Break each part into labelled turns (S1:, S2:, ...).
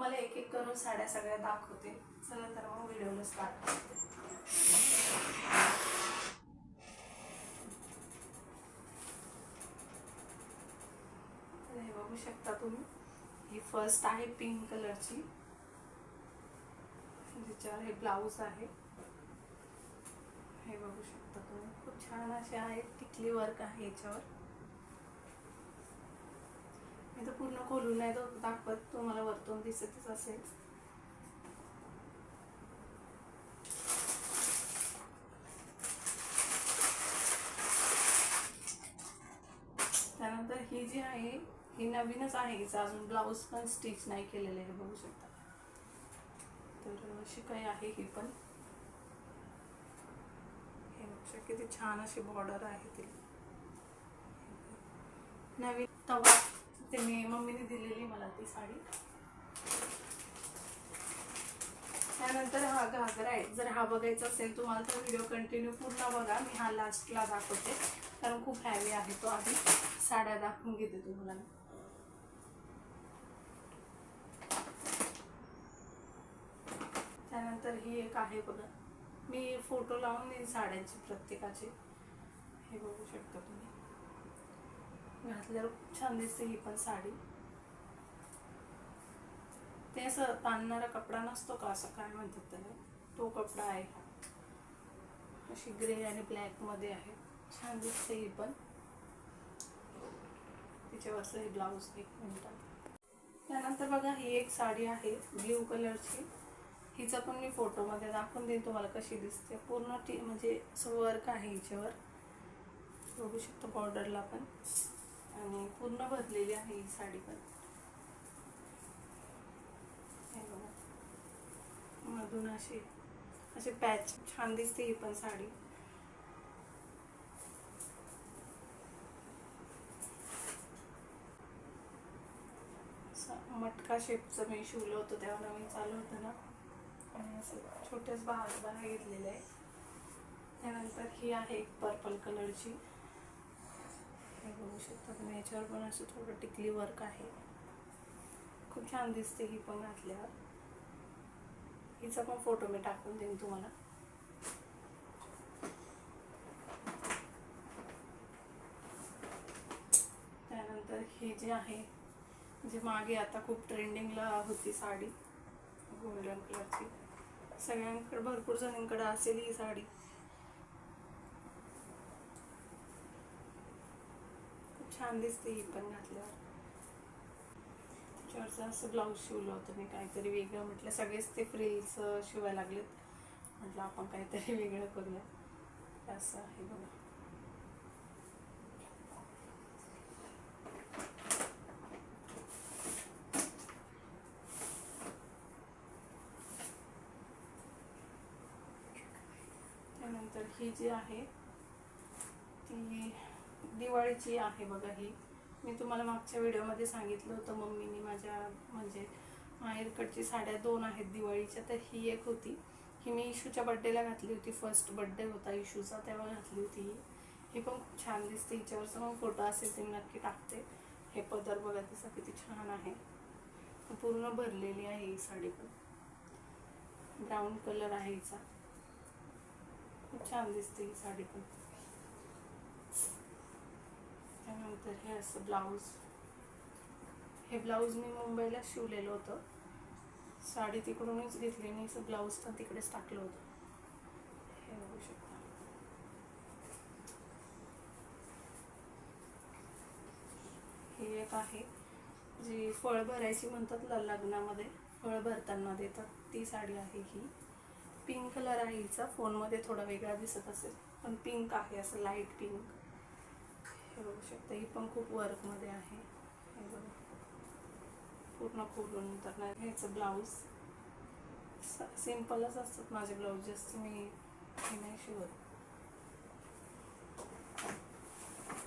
S1: तुम्हाला एक एक करून साड्या सगळ्या दाखवते. चला तर मग व्हिडिओला स्टार्ट करते. हे बघू शकता तुम्ही, ही फर्स्ट आहे पिंक कलरची, ज्याच्यावर हे ब्लाऊज आहे. हे बघू शकता तुम्ही, खूप छान असे आहे, टिकली वर्क आहे याच्यावर. मी तर पूर्ण खोलून नाही दाखवत, तुम्हाला वरतून दिसतच असेल. त्यानंतर ही जी आहे ही नवीनच आहे, हिचं अजून ब्लाऊज पण स्टिच नाही केलेले आहे, बघू शकता. तर अशी काही आहे ही पण. हे बघू किती छान अशी बॉर्डर आहे ती. नवीन तवा ते मी मम्मीने दिलेली मला ती साडी. त्यानंतर हा घागरा आहे. जर हा बघायचा असेल तुम्हाला तर व्हिडिओ कंटिन्यू पूर्ण बघा. मी हा लास्टला दाखवते कारण खूप हॅवी आहे तो. आधी साड्या दाखवून घेते तुम्हाला. त्यानंतर ही एक आहे बघा, मी फोटो लावून देईन साड्यांची प्रत्येकाचे. हे बघू शकता तुम्ही, घातल्यावर खूप छान दिसते ही पण साडी. ते असं ताणणारा कपडा नसतो का, असं काय म्हणतात त्याला, तो कपडा आहे हा. अशी ग्रे आणि ब्लॅक मध्ये आहे, छान दिसते ही पण. तिच्यावरचं हे ब्लाऊज. एक मिनिट. त्यानंतर बघा ही एक साडी आहे ब्ल्यू कलरची. हिचा पण मी फोटोमध्ये दाखवून देईन तुम्हाला कशी दिसते. पूर्ण म्हणजे वर्क आहे हिच्यावर, बघू शकता बॉर्डरला पण. आणि पूर्ण भरलेली आहे ही साडी पण. हे बघा, मधून असे पॅच, छान दिसते ही पण साडी. मटका शेपचं मी शिवलं होतं तेव्हा नवीन चालू होतं ना, आणि असं छोटेच बाहेर घेतलेले आहे. त्यानंतर ही आहे एक पर्पल कलरची. हे बघू शकता तुम्ही, याच्यावर पण असं थोडं टिकली वर्क आहे, खूप छान दिसते ही पण घातल्यावर. हिचा पण फोटो मी टाकून देईन तुम्हाला. त्यानंतर ही जी आहे, जी मागे आता खूप ट्रेंडिंगला होती साडी, गोल्डन कलरची. सगळ्यांकडे, भरपूर जणांकडे असेल ही साडी. खूप छान दिसते ही पण घातल्यावर. त्याच्यावरचं असं ब्लाऊज शिवलं होतं मी, काहीतरी वेगळं म्हटलं. सगळेच ते फ्रिल्स शिवायला लागलेत, म्हटलं आपण काहीतरी वेगळं करूया. असं आहे बघा. त्यानंतर ही जी आहे ती दिवाळीची आहे बघा. ही मी तुम्हाला मागच्या व्हिडिओमध्ये सांगितलं होतं, मम्मीने माझ्या म्हणजे माहेरकडची साड्या 2 आहेत दिवाळीच्या. तर ही एक होती, ही मी इशूच्या बड्डेला घातली होती. फर्स्ट बड्डे होता इशूचा तेव्हा घातली होती ही पण खूप छान दिसते. हिच्यावरचा मग फोटो असेल ते मी नक्की टाकते. हे पदर बघा तिचा किती छान आहे, पूर्ण भरलेली आहे ही साडी पण. ब्राऊन कलर आहे हिचा, खूप छान दिसते ही साडी पण. त्यानंतर हे असं ब्लाऊज, हे ब्लाऊज मी मुंबईला शिवलेलं होतं. साडी तिकडूनच घेतली आणि असं ब्लाऊज पण तिकडेच टाकलं होतं. हे बघू शकता. ही एक आहे जी फळ भरायची म्हणतात लग्नामध्ये, फळ भरताना देतात, ती साडी आहे ही. पिंक कलर आहे हिचा. फोनमध्ये थोडा वेगळा दिसत असेल पण पिंक आहे, असं लाईट पिंक. हे बघू शकता, ही पण खूप वर्कमध्ये आहे. हे बघा, पूर्ण खोलून. तर ह्याचं ब्लाऊज सिम्पलच असतात माझे ब्लाऊज, जास्त मी हे नाही शिवत.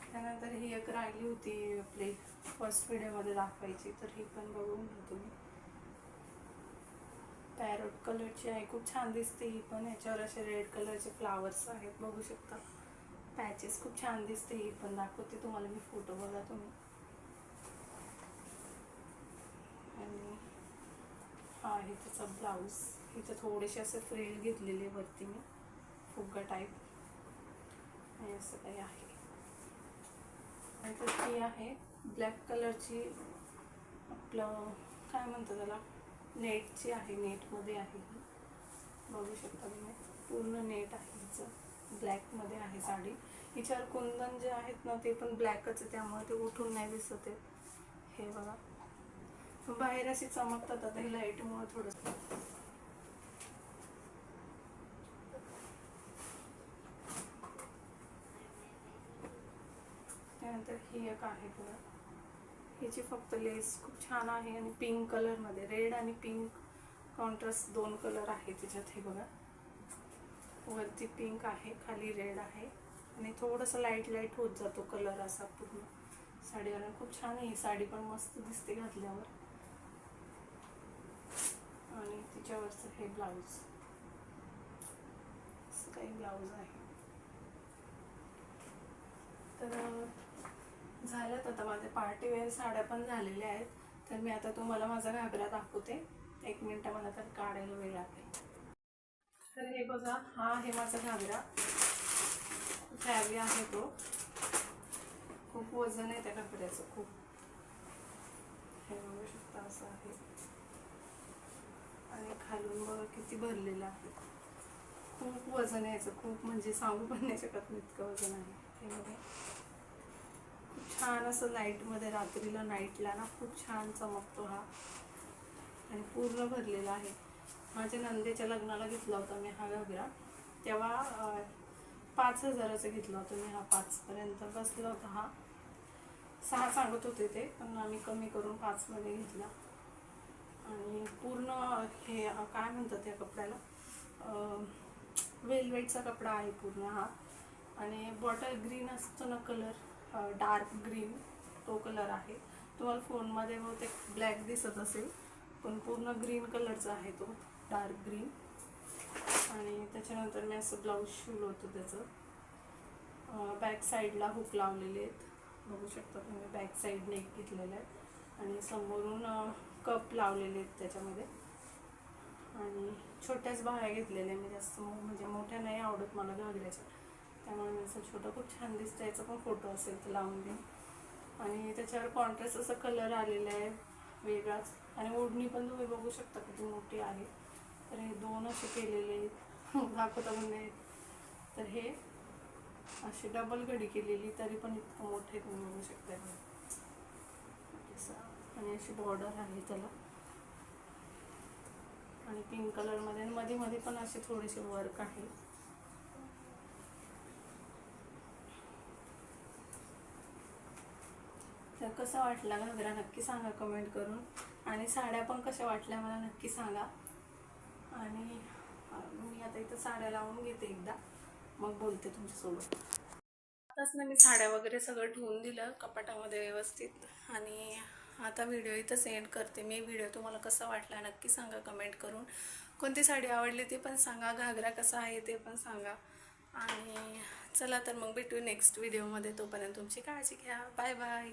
S1: त्यानंतर ही एक राहिली होती आपली फर्स्ट व्हिडिओमध्ये दाखवायची, तर ही पण बघून घ्या तुम्ही. पॅरोट कलरची आहे, खूप छान दिसते ही पण. ह्याच्यावर असे रेड कलरचे फ्लावर्स आहेत, बघू शकता. पॅचेस खूप छान दिसते ही पण. दाखवते तुम्हाला मी फोटो, बघा तुम्ही. आणि आहे त्याचा ब्लाऊज. इथं थोडेसे असे फ्रिल घेतलेले वरती मी फुगा टाईप, आणि असं काही आहे. नंतर ही आहे ब्लॅक कलरची, आपलं काय म्हणतात त्याला, नेटची आहे, नेटमध्ये आहे ही. बघू शकता तुम्ही, पूर्ण नेट आहे हिचं, ब्लॅकमध्ये आहे साडी. हिच्यावर कुंदन जे आहेत ना ते पण ब्लॅकच आहे, त्यामुळे ते उठून नाही दिसत आहे. हे बघा, बाहेर अशी चमकतात आता ही लाईटमुळे थोडंसं. त्यानंतर ही एक आहे बघा, हिची फक्त लेस खूप छान आहे आणि पिंक कलरमध्ये, रेड आणि पिंक कॉन्ट्रास्ट 2 कलर आहे तिच्यात. हे बघा, वरती पिंक आहे, खाली रेड आहे, आणि थोडंसं लाईट लाईट होत जातो कलर असा पूर्ण साडीवर. खूप छान आहे ही साडी, पण मस्त दिसते घातल्यावर. आणि तिच्यावरचं हे ब्लाऊज, असं काही ब्लाऊज आहे. तर झाल्यात आता माझे पार्टीवेअर साड्या पण झालेल्या आहेत. तर मी आता तुम्हाला माझा घागरा दाखवते. 1 मिनिट मला तर काढायला वेळ लागेल. तर हे बघा, हा आहे माझा घागरा, हॅवी आहे तो, खूप वजन आहे त्या घागऱ्याचं खूप. हे बघू शकता असं आहे, आणि खालून बघा किती भरलेलं आहे, खूप वजन आहे याचं, खूप म्हणजे सांगू पण नाही शकत इतकं वजन आहे. हे बघा, खूप छान असं लाईटमध्ये, रात्रीला नाईटला ना खूप छान चमकतो हा, आणि पूर्ण भरलेला आहे. माझ्या नंदेच्या लग्नाला घेतला होता मी हा घागरा, तेव्हा 5,000चा घेतला होता मी हा. 5पर्यंत बसला होता हा. 6 सांगत होते ते, पण आम्ही कमी करून 5मध्ये घेतला. आणि पूर्ण हे काय म्हणतात या कपड्याला, वेलवेटचा कपडा आहे पूर्ण हा. आणि बॉटल ग्रीन असतो ना कलर, डार्क ग्रीन, तो कलर आहे. तुम्हाला फोनमध्ये बहुतेक ब्लॅक दिसत असेल, पण पूर्ण ग्रीन कलरचा आहे तो, डार्क ग्रीन. आणि त्याच्यानंतर मी असं ब्लाऊज शिवलं होतं त्याचं. बॅक साईडला हुक लावलेले आहेत, बघू शकता तुम्ही, बॅक साईड नेक घेतलेलं आहे, आणि समोरून कप लावलेले आहेत त्याच्यामध्ये. आणि छोट्याच बाह्या घेतलेल्या मी, जास्त म्हणजे मोठ्या नाही आवडत मला घागऱ्याच्या, त्यामुळे मी असं छोटं, खूप छान दिसतं. याचा पण फोटो असेल तर लावून देईन. आणि त्याच्यावर कॉन्ट्रास्ट असा कलर आलेला आहे वेगळाच. आणि ओढणी पण तुम्ही बघू शकता किती मोठी आहे. तर हे 2 असे केलेले आहेत, दाखवता पण नाही. तर हे अशी डबल घडी केलेली, तरी पण इतकं मोठे तुम्ही बघू शकता. आणि अशी बॉर्डर आहे त्याला, आणि पिंक कलरमध्ये, आणि मध्ये मध्ये पण असे थोडेसे वर्क आहे. तर कसा वाटला घागरा नक्की सांगा कमेंट करून, आणि साड्या पण कशा वाटल्या मला नक्की सांगा. आणि मी आता इथं साड्या लावून घेते एकदा, मग बोलते तुमच्यासोबत. आताच ना मी साड्या वगैरे सगळं ठेवून दिलं कपाटामध्ये व्यवस्थित, आणि आता व्हिडिओ इथं सेंड करते मी. व्हिडिओ तुम्हाला कसा वाटला नक्की सांगा कमेंट करून. कोणती साडी आवडली ते पण सांगा, घागरा कसा आहे ते पण सांगा. आणि चला तर मग भेटू नेक्स्ट व्हिडिओमध्ये. तोपर्यंत तुमची काळजी घ्या. Bye bye.